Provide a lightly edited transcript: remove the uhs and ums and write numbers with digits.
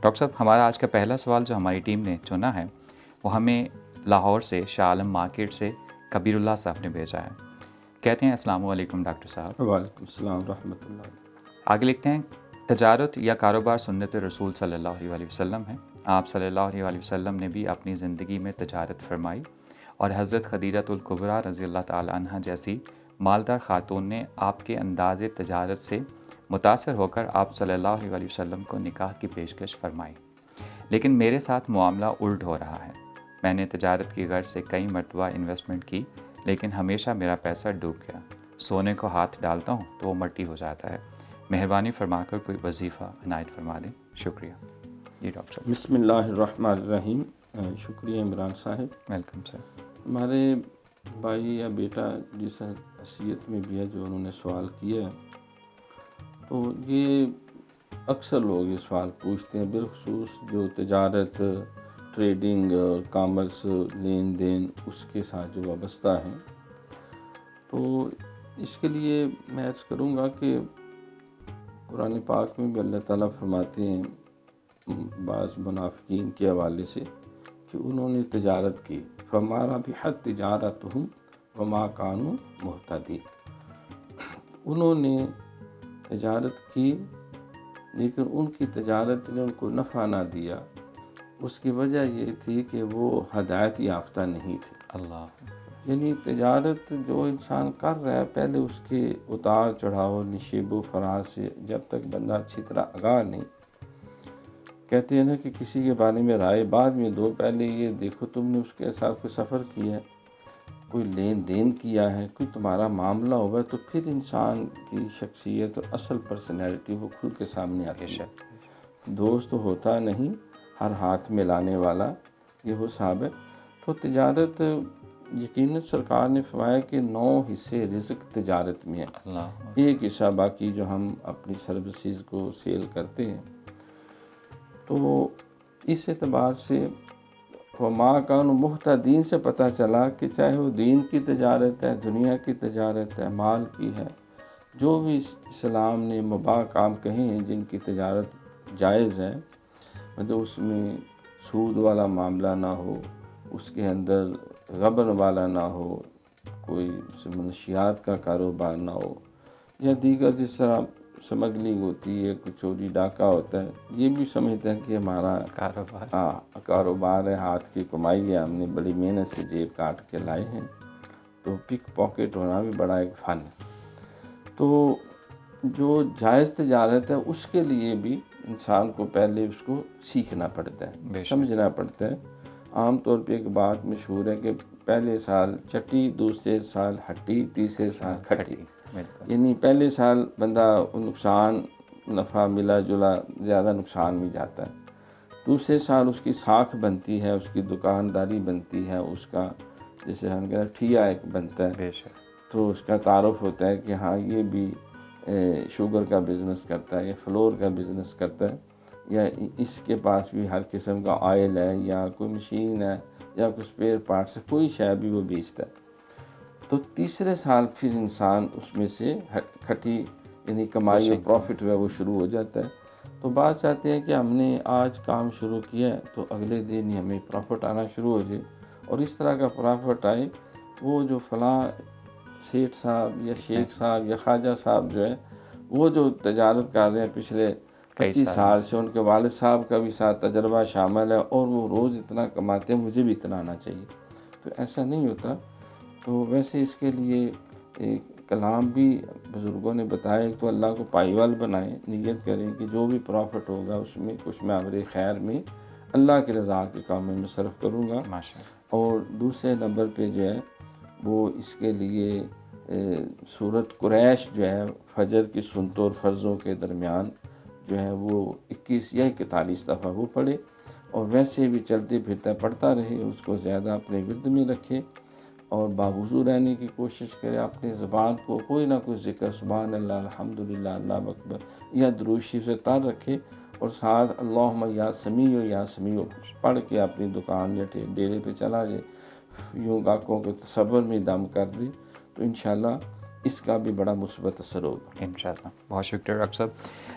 Doctor صاحب ہمارا آج کا پہلا سوال جو ہماری ٹیم نے چنا ہے وہ ہمیں لاہور سے شاہ عالم مارکیٹ سے کبیر اللہ صاحب نے بھیجا ہے. کہتے ہیں السلام علیکم ڈاکٹر صاحب. وعلیکم السلام ورحمۃ اللہ. آگے لکھتے ہیں تجارت یا کاروبار سنت رسول صلی اللہ علیہ وسلم ہے. آپ صلی اللہ علیہ وسلم نے بھی اپنی زندگی میں تجارت فرمائی اور حضرت خدیجۃ الکبریٰ رضی اللہ تعالی عنہ جیسی مالدار خاتون نے آپ کے انداز تجارت سے متاثر ہو کر آپ صلی اللہ علیہ وسلم کو نکاح کی پیشکش فرمائی. لیکن میرے ساتھ معاملہ الٹ ہو رہا ہے. میں نے تجارت کی غرض سے کئی مرتبہ انویسٹمنٹ کی لیکن ہمیشہ میرا پیسہ ڈوب گیا. سونے کو ہاتھ ڈالتا ہوں تو وہ مٹی ہو جاتا ہے. مہربانی فرما کر کوئی وظیفہ عنایت فرما دیں. شکریہ. جی ڈاکٹر صاحب. بسم اللہ الرحمن الرحیم. شکریہ عمران صاحب. Welcome sir. ہمارے بھائی یا بیٹا جس حیثیت میں بھی ہے جو انہوں نے سوال کیا ہے، تو یہ اکثر لوگ یہ سوال پوچھتے ہیں، بالخصوص جو تجارت، ٹریڈنگ، کامرس، لین دین اس کے ساتھ جو وابستہ ہیں. تو اس کے لیے میں عرض کروں گا کہ قرآن پاک میں بھی اللہ تعالیٰ فرماتے ہیں بعض منافقین کے حوالے سے کہ انہوں نے تجارت کی، فَمَا رَبِحَتْ تِجَارَتُهُمْ وَمَا كَانُوا مُهْتَدِينَ. انہوں نے تجارت کی لیکن ان کی تجارت نے ان کو نفع نہ دیا. اس کی وجہ یہ تھی کہ وہ ہدایت یافتہ نہیں تھے. اللہ. یعنی تجارت جو انسان کر رہا ہے، پہلے اس کے اتار چڑھاؤ، نشیب و فراز سے جب تک بندہ اچھی طرح آگاہ نہیں، کہتے ہیں نا کہ کسی کے بارے میں رائے بعد میں دو، پہلے یہ دیکھو تم نے اس کے ساتھ کوئی سفر کیا ہے، کوئی لین دین کیا ہے، کوئی تمہارا معاملہ ہوا ہے، تو پھر انسان کی شخصیت اور اصل پرسنالٹی وہ کھل کے سامنے آتی ہے. دوست ہوتا نہیں، ہر ہاتھ میں لانے والا، یہ وہ صاحب ہے. تو تجارت یقیناً سرکار نے فرمایا کہ 9 حصے رزق تجارت میں ہے. ایک حصہ باقی جو ہم اپنی سروسز کو سیل کرتے ہیں. تو اس اعتبار سے وَمَا كَانُوا مُهْتَدِينَ سے پتہ چلا کہ چاہے وہ دین کی تجارت ہے، دنیا کی تجارت ہے، مال کی ہے، جو بھی اسلام نے مباح کام کہے ہیں جن کی تجارت جائز ہے، مطلب اس میں سود والا معاملہ نہ ہو، اس کے اندر غبن والا نہ ہو، کوئی منشیات کا کاروبار نہ ہو، یا دیگر جس طرح سمگلنگ ہوتی ہے، کوئی چوری ڈاکہ ہوتا ہے، یہ بھی سمجھتے ہیں کہ ہمارا کاروبار ہے، ہاتھ کی کمائی ہے، ہم نے بڑی محنت سے جیب کاٹ کے لائے ہیں. تو پک پاکٹ ہونا بھی بڑا ایک فن ہے. تو جو جائز تجارت ہے اس کے لیے بھی انسان کو پہلے اس کو سیکھنا پڑتا ہے، سمجھنا پڑتا ہے. عام طور پہ ایک بات مشہور ہے کہ پہلے سال چٹی، دوسرے سال ہٹی، تیسرے سال کھٹی. یعنی پہلے سال بندہ نقصان، نفع ملا جلا، زیادہ نقصان میں جاتا ہے. دوسرے سال اس کی ساکھ بنتی ہے، اس کی دکانداری بنتی ہے، اس کا جیسے ہم کہتے ہیں ٹھیا ایک بنتا ہے، تو اس کا تعارف ہوتا ہے کہ ہاں یہ بھی شوگر کا بزنس کرتا ہے یا فلور کا بزنس کرتا ہے، یا اس کے پاس بھی ہر قسم کا آئل ہے، یا کوئی مشین ہے، یا کوئی اسپیئر پارٹس ہے، کوئی شے بھی وہ بیچتا ہے. تو تیسرے سال پھر انسان اس میں سے کھٹی یعنی کمائی اور پروفٹ ہوا وہ شروع ہو جاتا ہے. تو بات چاہتے ہیں کہ ہم نے آج کام شروع کیا ہے تو اگلے دن ہی ہمیں پروفٹ آنا شروع ہو جائے، اور اس طرح کا پروفٹ آئے وہ جو فلاں سیٹھ صاحب یا شیخ صاحب یا خواجہ صاحب جو ہے وہ جو تجارت کر رہے ہیں پچھلے 25 سال سے، ان کے والد صاحب کا بھی ساتھ تجربہ شامل ہے اور وہ روز اتنا کماتے ہیں، مجھے بھی اتنا آنا چاہیے. تو ایسا نہیں ہوتا. تو ویسے اس کے لیے ایک کلام بھی بزرگوں نے بتایا تو اللہ کو پائیوال بنائیں، نیت کریں کہ جو بھی پروفٹ ہوگا اس میں کچھ میں امر خیر میں اللہ کی رضا کے کاموں میں صرف کروں گا. اور دوسرے نمبر پہ جو ہے وہ اس کے لیے سورۃ قریش جو ہے فجر کی سنتوں اور فرضوں کے درمیان جو ہے وہ 21 یا 41 دفعہ وہ پڑھے، اور ویسے بھی چلتے پھرتا پڑھتا رہے، اس کو زیادہ اپنے ورد میں رکھے اور باوضو رہنے کی کوشش کرے. اپنی زبان کو کوئی نہ کوئی ذکر سبحان اللہ، الحمدللہ، اللہ اکبر یا درود شریف سے تار رکھے، اور ساتھ اللہم یا سمیع یا سمیع پڑھ کے اپنی دکان یا ڈیرے پہ چلا جائے، یوں گاہکوں کے تصور میں دم کر دی، تو انشاءاللہ اس کا بھی بڑا مثبت اثر ہوگا. انشاءاللہ. بہت شکریہ ڈاکٹر صاحب.